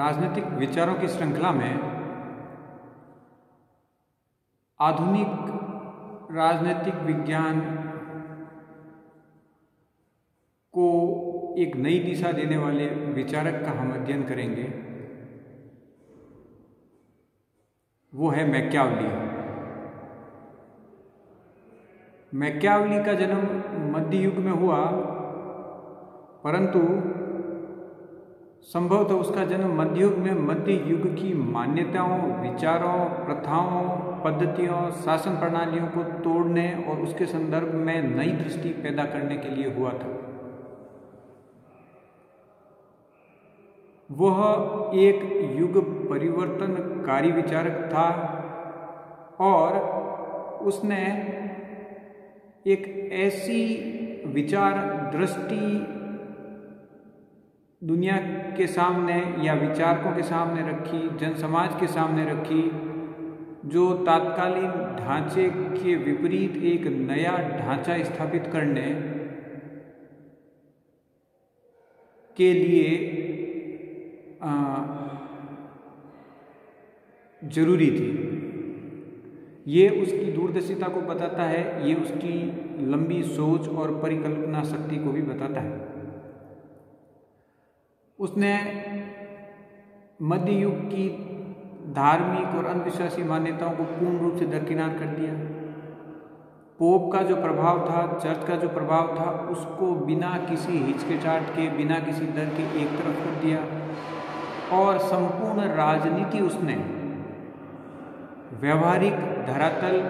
राजनीतिक विचारों की श्रृंखला में आधुनिक राजनीतिक विज्ञान को एक नई दिशा देने वाले विचारक का हम अध्ययन करेंगे। वो है मैकियावेली। मैकियावेली का जन्म मध्य युग में हुआ, परंतु संभवतः उसका जन्म मध्य युग में मध्य युग की मान्यताओं, विचारों, प्रथाओं, पद्धतियों, शासन प्रणालियों को तोड़ने और उसके संदर्भ में नई दृष्टि पैदा करने के लिए हुआ था। वह एक युग परिवर्तनकारी विचारक था और उसने एक ऐसी विचार दृष्टि दुनिया के सामने या विचारकों के सामने रखी, जनसमाज के सामने रखी, जो तात्कालीन ढांचे के विपरीत एक नया ढांचा स्थापित करने के लिए जरूरी थी। ये उसकी दूरदर्शिता को बताता है, ये उसकी लंबी सोच और परिकल्पना शक्ति को भी बताता है। उसने मध्य युग की धार्मिक और अंधविश्वासी मान्यताओं को पूर्ण रूप से दरकिनार कर दिया। पोप का जो प्रभाव था, चर्च का जो प्रभाव था, उसको बिना किसी हिचकिचाहट के, बिना किसी डर के एक तरफ कर दिया और संपूर्ण राजनीति उसने व्यवहारिक धरातल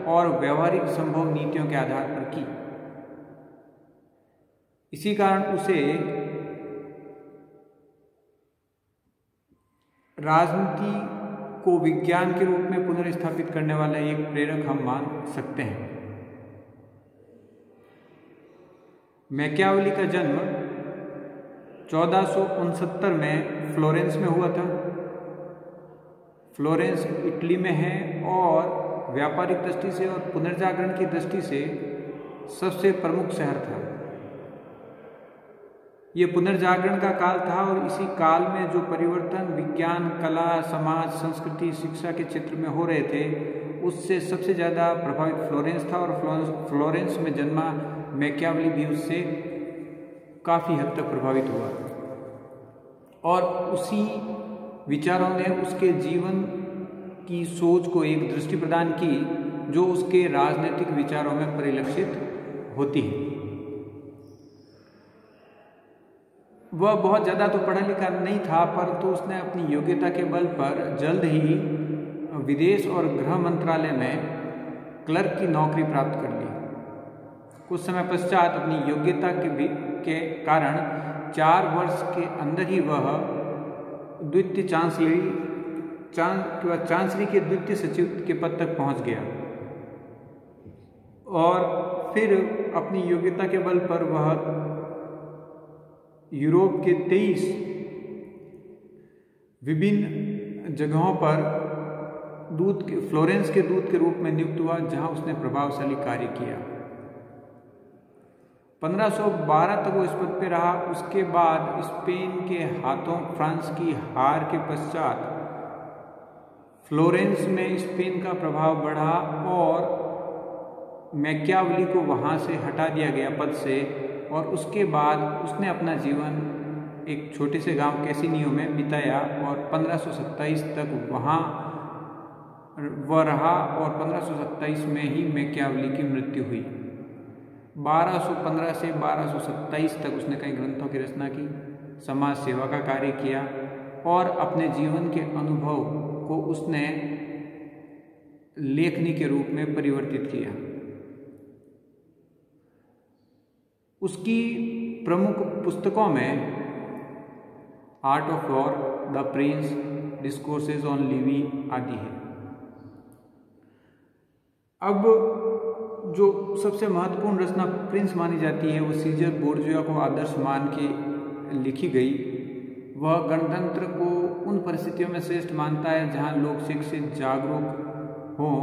और व्यवहारिक संभव नीतियों के आधार पर की। इसी कारण उसे राजनीति को विज्ञान के रूप में पुनर्स्थापित करने वाला एक प्रेरक हम मान सकते हैं। मैकियावेली का जन्म 1469 में फ्लोरेंस में हुआ था। फ्लोरेंस इटली में है और व्यापारिक दृष्टि से और पुनर्जागरण की दृष्टि से सबसे प्रमुख शहर था। ये पुनर्जागरण का काल था और इसी काल में जो परिवर्तन विज्ञान, कला, समाज, संस्कृति, शिक्षा के क्षेत्र में हो रहे थे, उससे सबसे ज़्यादा प्रभावित फ्लोरेंस था और फ्लोरेंस में जन्मा मैकियावेली भी उससे काफ़ी हद तक प्रभावित हुआ और उसी विचारों ने उसके जीवन की सोच को एक दृष्टि प्रदान की जो उसके राजनीतिक विचारों में परिलक्षित होती है। वह बहुत ज़्यादा तो पढ़ा लिखा नहीं था, परंतु उसने अपनी योग्यता के बल पर जल्द ही विदेश और गृह मंत्रालय में क्लर्क की नौकरी प्राप्त कर ली। कुछ समय पश्चात अपनी योग्यता के कारण 4 वर्ष के अंदर ही वह द्वितीय चांसलरी के द्वितीय सचिव के पद तक पहुंच गया और फिर अपनी योग्यता के बल पर वह यूरोप के 23 विभिन्न जगहों पर फ्लोरेंस के दूत के रूप में नियुक्त हुआ, जहां उसने प्रभावशाली कार्य किया। 1512 तक वो इस पद पे रहा। उसके बाद स्पेन के हाथों फ्रांस की हार के पश्चात फ्लोरेंस में स्पेन का प्रभाव बढ़ा और मैकियावेली को वहाँ से हटा दिया गया पद से और उसके बाद उसने अपना जीवन एक छोटे से गांव कैसिनियो में बिताया और 1527 तक वहाँ वह रहा और 1527 में ही मैकियावेली की मृत्यु हुई। 1215 से 1227 तक उसने कई ग्रंथों की रचना की, समाज सेवा का कार्य किया और अपने जीवन के अनुभव को उसने लेखनी के रूप में परिवर्तित किया। उसकी प्रमुख पुस्तकों में art of war, the Prince, discourses on Levi आदि है। अब जो सबसे महत्वपूर्ण रचना प्रिंस मानी जाती है वो सीजर बोर्जिया को आदर्श मान के लिखी गई। वह गणतंत्र को उन परिस्थितियों में श्रेष्ठ मानता है जहां लोग शिक्षित, जागरूक हों,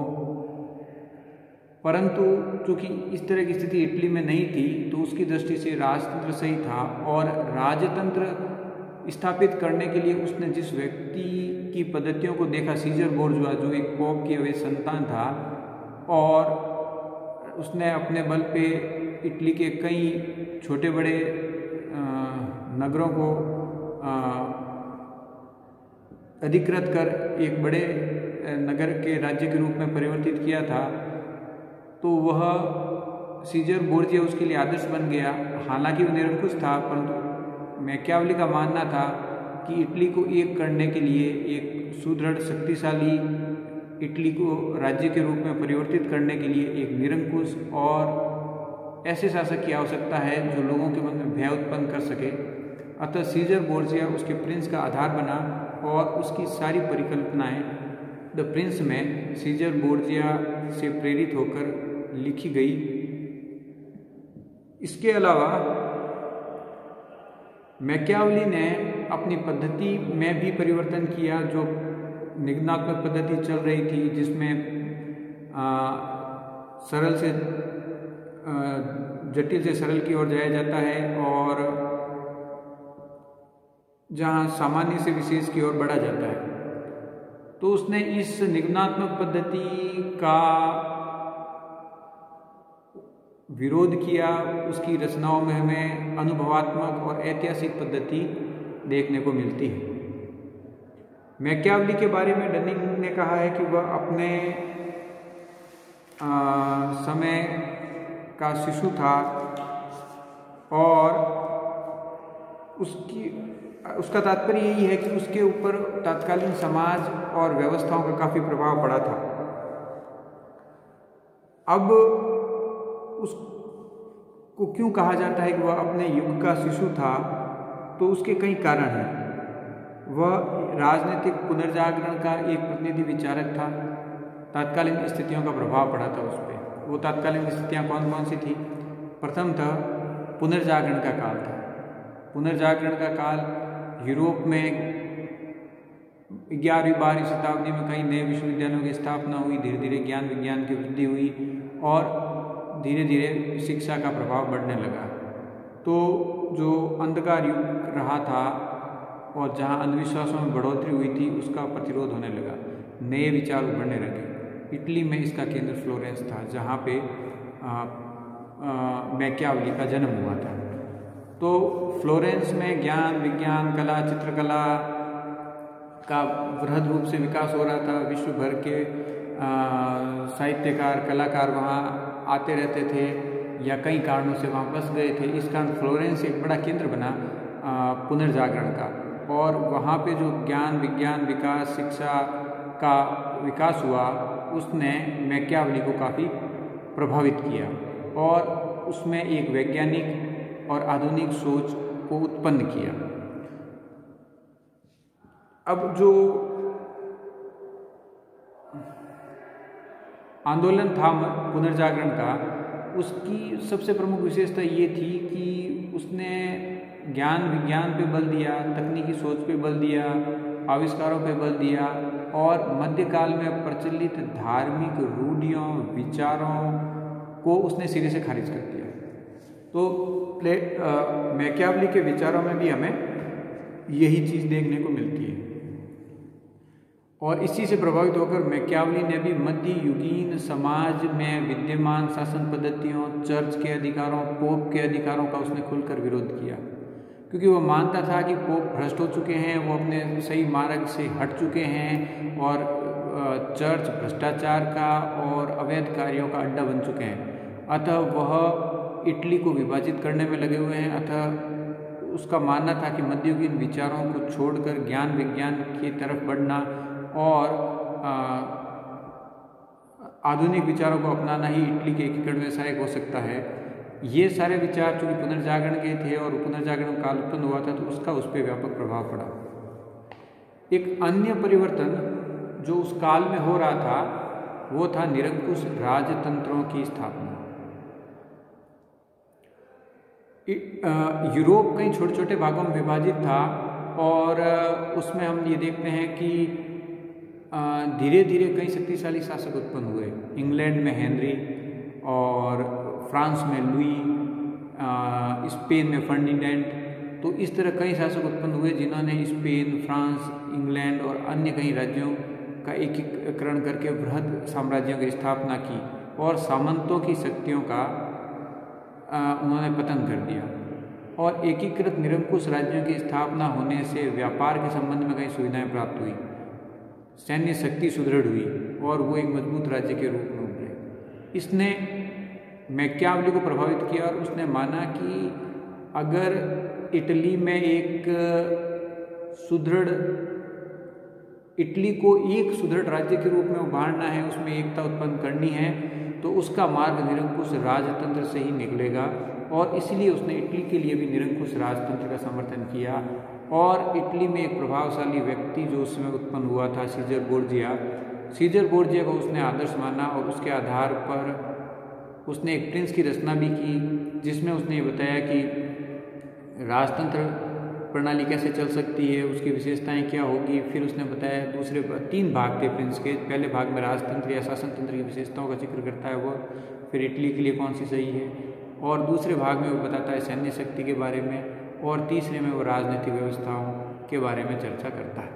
परंतु चूंकि इस तरह की स्थिति इटली में नहीं थी तो उसकी दृष्टि से राजतंत्र सही था और राजतंत्र स्थापित करने के लिए उसने जिस व्यक्ति की पद्धतियों को देखा, सीजर बोर्जुआ, जो एक पोप की अवैध संतान था, और उसने अपने बल पे इटली के कई छोटे बड़े नगरों को अधिकृत कर एक बड़े नगर के राज्य के रूप में परिवर्तित किया था, तो वह सीजर बोर्जिया उसके लिए आदर्श बन गया। हालांकि वो निरंकुश था, परंतु मैकियावेली का मानना था कि इटली को एक करने के लिए, एक सुदृढ़ शक्तिशाली इटली को राज्य के रूप में परिवर्तित करने के लिए एक निरंकुश और ऐसे शासक की आवश्यकता है जो लोगों के मन में भय उत्पन्न कर सके। अतः सीजर बोर्जिया उसके प्रिंस का आधार बना और उसकी सारी परिकल्पनाएं द प्रिंस में सीजर बोर्जिया से प्रेरित होकर लिखी गई। इसके अलावा मैकियावेली ने अपनी पद्धति में भी परिवर्तन किया। जो निगमनात्मक पद्धति चल रही थी, जिसमें सरल से जटिल से सरल की ओर जाया जाता है और जहाँ सामान्य से विशेष की ओर बढ़ा जाता है, तो उसने इस निगमनात्मक पद्धति का विरोध किया। उसकी रचनाओं में हमें अनुभवात्मक और ऐतिहासिक पद्धति देखने को मिलती है। मैकियावेली के बारे में डनिंग ने कहा है कि वह अपने समय का शिशु था और उसका तात्पर्य यही है कि उसके ऊपर तत्कालीन समाज और व्यवस्थाओं का काफ़ी प्रभाव पड़ा था। अब उसको क्यों कहा जाता है कि वह अपने युग का शिशु था, तो उसके कई कारण हैं। वह राजनीतिक पुनर्जागरण का एक प्रतिनिधि विचारक था। तत्कालीन स्थितियों का प्रभाव पड़ा था उस पर। वो तत्कालीन स्थितियाँ कौन कौन सी थी? प्रथमतः पुनर्जागरण का काल था। पुनर्जागरण का काल यूरोप में 11वीं-12वीं शताब्दी में कई नए विश्वविद्यालयों की स्थापना हुई। धीरे धीरे ज्ञान विज्ञान की वृद्धि हुई और धीरे धीरे शिक्षा का प्रभाव बढ़ने लगा। तो जो अंधकार युग रहा था और जहाँ अंधविश्वासों में बढ़ोतरी हुई थी, उसका प्रतिरोध होने लगा। नए विचार उभरने लगे। इटली में इसका केंद्र फ्लोरेंस था, जहाँ पे मैकियावेली का जन्म हुआ था। तो फ्लोरेंस में ज्ञान विज्ञान, कला, चित्रकला का वृहद रूप से विकास हो रहा था। विश्व भर के साहित्यकार, कलाकार वहाँ आते रहते थे या कई कारणों से वहाँ बस गए थे। इस कारण फ्लोरेंस एक बड़ा केंद्र बना पुनर्जागरण का, और वहाँ पे जो ज्ञान विज्ञान विकास, शिक्षा का विकास हुआ, उसने मैकियावेली को काफ़ी प्रभावित किया और उसमें एक वैज्ञानिक और आधुनिक सोच को उत्पन्न किया। अब जो आंदोलन था पुनर्जागरण का, उसकी सबसे प्रमुख विशेषता ये थी कि उसने ज्ञान विज्ञान पे बल दिया, तकनीकी सोच पे बल दिया, आविष्कारों पे बल दिया और मध्यकाल में प्रचलित धार्मिक रूढ़ियों, विचारों को उसने सिरे से खारिज कर दिया। तो मैकियावेली के विचारों में भी हमें यही चीज़ देखने को मिलती है। और इसी से प्रभावित होकर मैकियावेली ने भी मध्य युगीन समाज में विद्यमान शासन पद्धतियों, चर्च के अधिकारों, पोप के अधिकारों का उसने खुलकर विरोध किया, क्योंकि वो मानता था कि पोप भ्रष्ट हो चुके हैं, वो अपने सही मार्ग से हट चुके हैं और चर्च भ्रष्टाचार का और अवैध कार्यों का अड्डा बन चुके हैं। अतः वह इटली को विभाजित करने में लगे हुए हैं। अतः उसका मानना था कि मध्ययुगीन विचारों को छोड़कर ज्ञान विज्ञान की तरफ बढ़ना और आधुनिक विचारों को अपनाना ही इटली के एकीकरण में सहायक हो सकता है। ये सारे विचार चूँकि पुनर्जागरण के थे और पुनर्जागरण काल उत्पन्न हुआ था, तो उसका उस पर व्यापक प्रभाव पड़ा। एक अन्य परिवर्तन जो उस काल में हो रहा था, वो था निरंकुश राजतंत्रों की स्थापना। यूरोप कई छोटे छोटे भागों में विभाजित था और उसमें हम ये देखते हैं कि धीरे धीरे कई शक्तिशाली शासक उत्पन्न हुए। इंग्लैंड में हेनरी और फ्रांस में लुई, स्पेन में फर्डिनेंड तो इस तरह कई शासक उत्पन्न हुए जिन्होंने स्पेन, फ्रांस, इंग्लैंड और अन्य कई राज्यों का एकीकरण करके बृहद साम्राज्यों की स्थापना की और सामंतों की शक्तियों का उन्होंने पतन कर दिया। और एकीकृत निरंकुश राज्यों की स्थापना होने से व्यापार के संबंध में कई सुविधाएं प्राप्त हुई, सैन्य शक्ति सुदृढ़ हुई और वो एक मजबूत राज्य के रूप में उभरे। इसने मैकियावेली को प्रभावित किया और उसने माना कि अगर इटली में इटली को एक सुदृढ़ राज्य के रूप में उभारना है, उसमें एकता उत्पन्न करनी है, तो उसका मार्ग निरंकुश राजतंत्र से ही निकलेगा। और इसलिए उसने इटली के लिए भी निरंकुश राजतंत्र का समर्थन किया। और इटली में एक प्रभावशाली व्यक्ति जो उस समय उत्पन्न हुआ था, सीजर बोर्जिया को उसने आदर्श माना और उसके आधार पर उसने एक प्रिंस की रचना भी की, जिसमें उसने ये बताया कि राजतंत्र प्रणाली कैसे चल सकती है, उसकी विशेषताएं क्या होगी। फिर उसने बताया दूसरे 3 भाग थे प्रिंस के। पहले भाग में राजतंत्र या शासन तंत्र की विशेषताओं का जिक्र करता है वो, फिर इटली के लिए कौन सी सही है, और दूसरे भाग में वो बताता है सैन्य शक्ति के बारे में, और तीसरे में वो राजनीतिक व्यवस्थाओं के बारे में चर्चा करता है।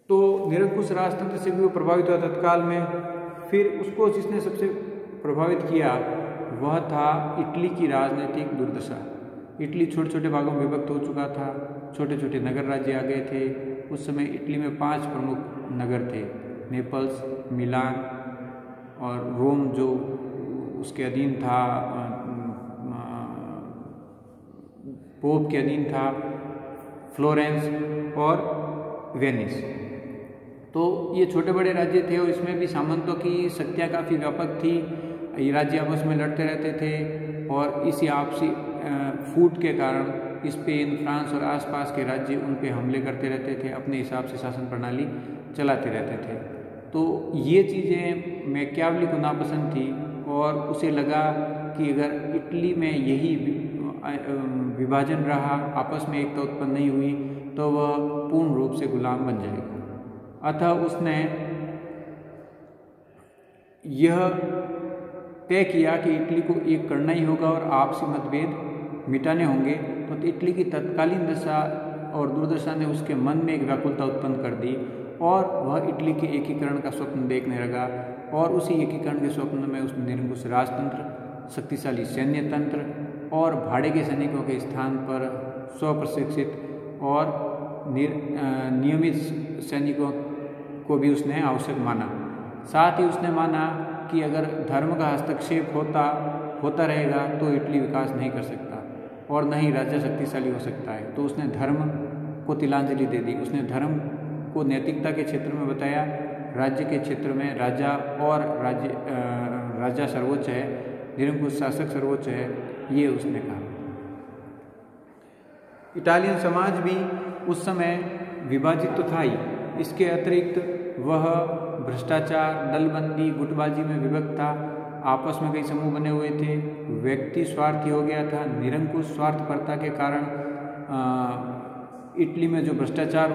तो निरंकुश राजतंत्र से भी वो प्रभावित हुआ तत्काल में। फिर उसको जिसने सबसे प्रभावित किया वह था इटली की राजनीतिक दुर्दशा। इटली छोटे छोटे भागों में विभक्त हो चुका था, छोटे छोटे नगर राज्य आ गए थे। उस समय इटली में 5 प्रमुख नगर थे, नेपल्स, मिलान और रोम जो उसके अधीन था, पोप के अधीन था, फ्लोरेंस और वेनिस। तो ये छोटे बड़े राज्य थे और इसमें भी सामंतों की शक्तियाँ काफ़ी व्यापक थी। ये राज्य आपस में लड़ते रहते थे और इसी आपसी फूट के कारण स्पेन, फ्रांस और आसपास के राज्य उन पे हमले करते रहते थे, अपने हिसाब से शासन प्रणाली चलाते रहते थे। तो ये चीज़ें मैकियावेली को नापसंद थी और उसे लगा कि अगर इटली में यही विभाजन रहा, आपस में एकता उत्पन्न नहीं हुई, तो वह पूर्ण रूप से गुलाम बन जाएगा। अतः उसने यह तय किया कि इटली को एक करना ही होगा और आपसी मतभेद मिटाने होंगे। तो इटली की तत्कालीन दशा और दुर्दशा ने उसके मन में एक व्याकुलता उत्पन्न कर दी और वह इटली के एकीकरण का स्वप्न देखने लगा। और उसी एकीकरण के स्वप्न में उसने निरंकुश राजतंत्र, शक्तिशाली सैन्य तंत्र और भाड़े के सैनिकों के स्थान पर स्वप्रशिक्षित और नियमित सैनिकों को भी उसने आवश्यक माना। साथ ही उसने माना कि अगर धर्म का हस्तक्षेप होता रहेगा तो इटली विकास नहीं कर सकता और न ही राज्य शक्तिशाली हो सकता है। तो उसने धर्म को तिलांजलि दे दी। उसने धर्म को नैतिकता के क्षेत्र में बताया, राज्य के क्षेत्र में राजा सर्वोच्च है, निरंकुश शासक सर्वोच्च है, ये उसने कहा। इटालियन समाज भी उस समय विभाजित तो था ही, इसके अतिरिक्त वह भ्रष्टाचार, दलबंदी, गुटबाजी में विभक्त था। आपस में कई समूह बने हुए थे, व्यक्ति स्वार्थी हो गया था। निरंकुश स्वार्थपरता के कारण इटली में जो भ्रष्टाचार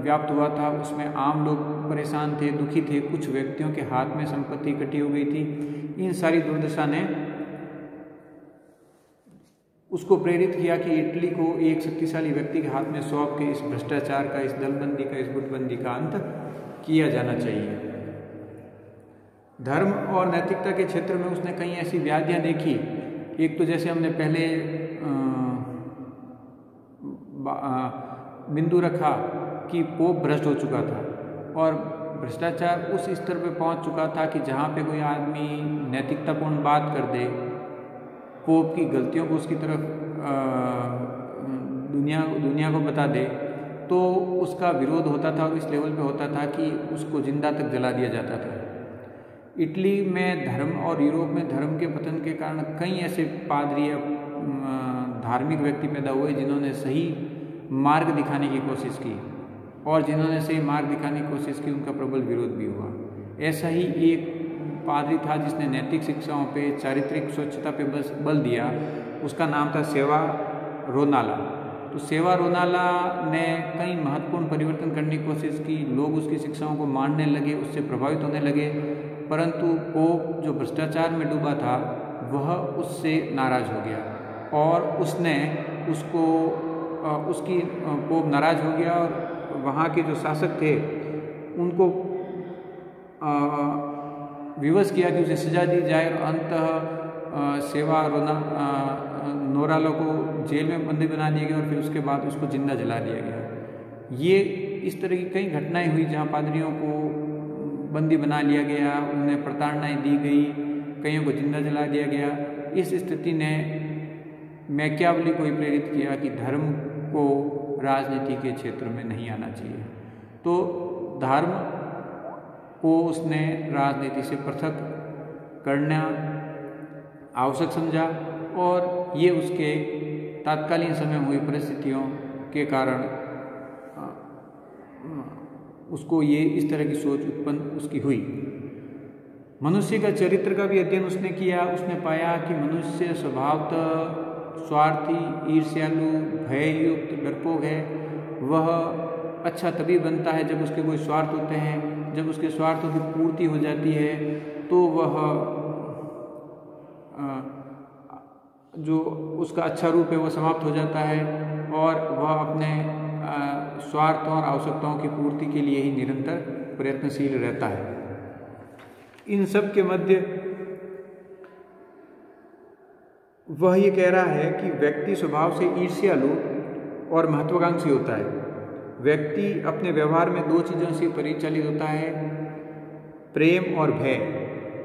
व्याप्त हुआ था उसमें आम लोग परेशान थे, दुखी थे। कुछ व्यक्तियों के हाथ में संपत्ति इकट्ठी हो गई थी। इन सारी दुर्दशा ने उसको प्रेरित किया कि इटली को एक शक्तिशाली व्यक्ति के हाथ में सौंप के इस भ्रष्टाचार का, इस दलबंदी का, इस गुटबंदी का अंत किया जाना चाहिए। धर्म और नैतिकता के क्षेत्र में उसने कई ऐसी व्याधियां देखी। एक तो जैसे हमने पहले बिंदु रखा कि पोप भ्रष्ट हो चुका था और भ्रष्टाचार उस स्तर पर पहुंच चुका था कि जहां पे कोई आदमी नैतिकतापूर्ण बात कर दे, पोप की गलतियों को उसकी तरफ दुनिया को बता दे, तो उसका विरोध होता था और इस लेवल पे होता था कि उसको जिंदा तक जला दिया जाता था। इटली में धर्म और यूरोप में धर्म के पतन के कारण कई ऐसे पादरी या धार्मिक व्यक्ति पैदा हुए जिन्होंने सही मार्ग दिखाने की कोशिश की, और जिन्होंने सही मार्ग दिखाने की कोशिश की उनका प्रबल विरोध भी हुआ। ऐसा ही एक पादरी था जिसने नैतिक शिक्षाओं पे, चारित्रिक स्वच्छता पे बल दिया। उसका नाम था सेवारोनाला। तो सेवारोनाला ने कई महत्वपूर्ण परिवर्तन करने की कोशिश की। लोग उसकी शिक्षाओं को मानने लगे, उससे प्रभावित होने लगे, परंतु पोप जो भ्रष्टाचार में डूबा था वह उससे नाराज हो गया और उसने उसकी पोप नाराज हो गया और वहाँ के जो शासक थे उनको विवश किया कि उसे सजा दी जाए और अंततः नोराला को जेल में बंदी बना दिया गया और फिर उसके बाद उसको जिंदा जला दिया गया। ये इस तरह की कई घटनाएं हुई जहाँ पादरियों को बंदी बना लिया गया, उन्हें प्रताड़नाएं दी गई, कईयों को जिंदा जला दिया गया। इस स्थिति ने मैकियावेली को प्रेरित किया कि धर्म को राजनीति के क्षेत्र में नहीं आना चाहिए। तो धर्म को उसने राजनीति से पृथक करना आवश्यक समझा और ये उसके तात्कालीन समय हुई परिस्थितियों के कारण उसको ये इस तरह की सोच उत्पन्न उसकी हुई। मनुष्य का चरित्र का भी अध्ययन उसने किया। उसने पाया कि मनुष्य स्वभावतः स्वार्थी, ईर्ष्यालु, भययुक्त, डरपोक है। वह अच्छा तभी बनता है जब उसके कोई स्वार्थ होते हैं। जब उसके स्वार्थों की पूर्ति हो जाती है तो वह जो उसका अच्छा रूप है वह समाप्त हो जाता है और वह अपने स्वार्थों और आवश्यकताओं की पूर्ति के लिए ही निरंतर प्रयत्नशील रहता है। इन सब के मध्य वह ये कह रहा है कि व्यक्ति स्वभाव से ईर्ष्यालु और महत्वाकांक्षी होता है। व्यक्ति अपने व्यवहार में दो चीज़ों से परिचालित होता है, प्रेम और भय।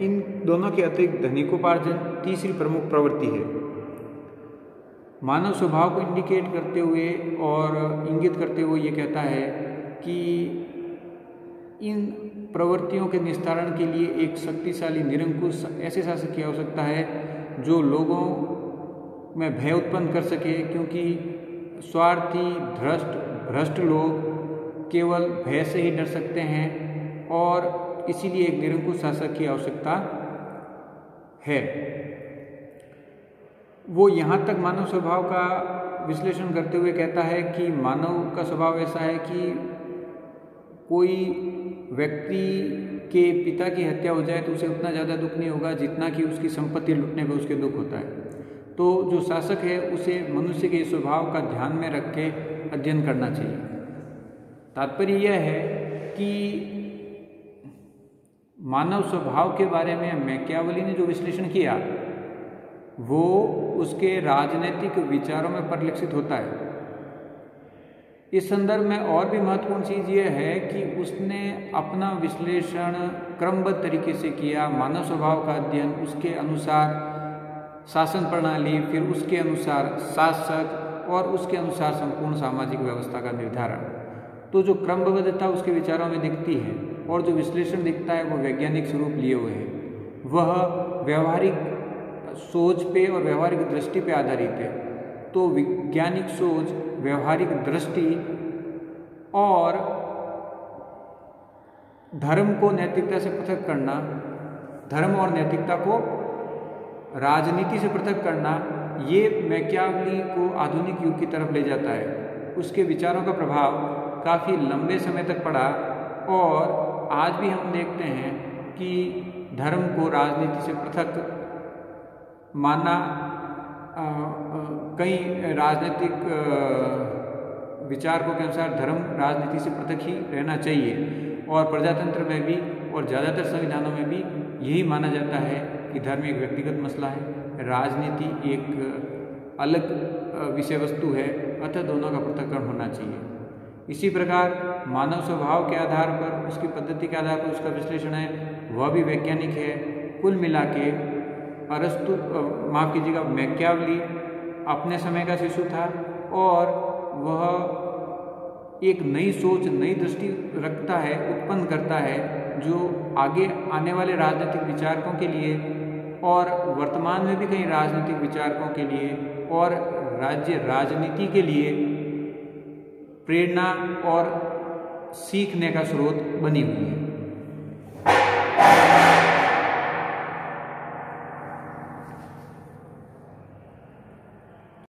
इन दोनों के अतिरिक्त धनिकोपार्जन तीसरी प्रमुख प्रवृत्ति है। मानव स्वभाव को इंडिकेट करते हुए और इंगित करते हुए ये कहता है कि इन प्रवृत्तियों के निस्तारण के लिए एक शक्तिशाली निरंकुश ऐसे शासक की आवश्यकता है जो लोगों में भय उत्पन्न कर सके, क्योंकि स्वार्थी, भ्रष्ट लोग केवल भय से ही डर सकते हैं और इसीलिए एक निरंकुश शासक की आवश्यकता है। वो यहाँ तक मानव स्वभाव का विश्लेषण करते हुए कहता है कि मानव का स्वभाव ऐसा है कि कोई व्यक्ति के पिता की हत्या हो जाए तो उसे उतना ज़्यादा दुख नहीं होगा जितना कि उसकी संपत्ति लुटने पर उसके दुख होता है। तो जो शासक है उसे मनुष्य के स्वभाव का ध्यान में रख के अध्ययन करना चाहिए। तात्पर्य यह है कि मानव स्वभाव के बारे में मैकियावेली ने जो विश्लेषण किया वो उसके राजनीतिक विचारों में परिलक्षित होता है। इस संदर्भ में और भी महत्वपूर्ण चीज़ यह है कि उसने अपना विश्लेषण क्रमबद्ध तरीके से किया। मानव स्वभाव का अध्ययन, उसके अनुसार शासन प्रणाली, फिर उसके अनुसार शासक और उसके अनुसार संपूर्ण सामाजिक व्यवस्था का निर्धारण। तो जो क्रमबद्धता उसके विचारों में दिखती है और जो विश्लेषण दिखता है वो वैज्ञानिक स्वरूप लिए हुए है। वह व्यवहारिक सोच पे और व्यवहारिक दृष्टि पे आधारित है। तो वैज्ञानिक सोच, व्यवहारिक दृष्टि और धर्म को नैतिकता से पृथक करना, धर्म और नैतिकता को राजनीति से पृथक करना, ये मैकियावेली को आधुनिक युग की तरफ ले जाता है। उसके विचारों का प्रभाव काफ़ी लंबे समय तक पड़ा और आज भी हम देखते हैं कि धर्म को राजनीति से पृथक मानना कई राजनीतिक विचारकों के अनुसार धर्म राजनीति से पृथक ही रहना चाहिए और प्रजातंत्र में भी और ज़्यादातर संविधानों में भी यही माना जाता है कि धर्म एक व्यक्तिगत मसला है, राजनीति एक अलग विषय वस्तु है, अतः दोनों का पृथक्करण होना चाहिए। इसी प्रकार मानव स्वभाव के आधार पर, उसकी पद्धति के आधार पर उसका विश्लेषण है, वह भी वैज्ञानिक है। कुल मिला के अरस्तु, माफ़ कीजिएगा, मैकियावेली अपने समय का शिशु था और वह एक नई सोच, नई दृष्टि रखता है, उत्पन्न करता है, जो आगे आने वाले राजनीतिक विचारकों के लिए और वर्तमान में भी कई राजनीतिक विचारकों के लिए और राज्य राजनीति के लिए प्रेरणा और सीखने का स्रोत बनी हुई है।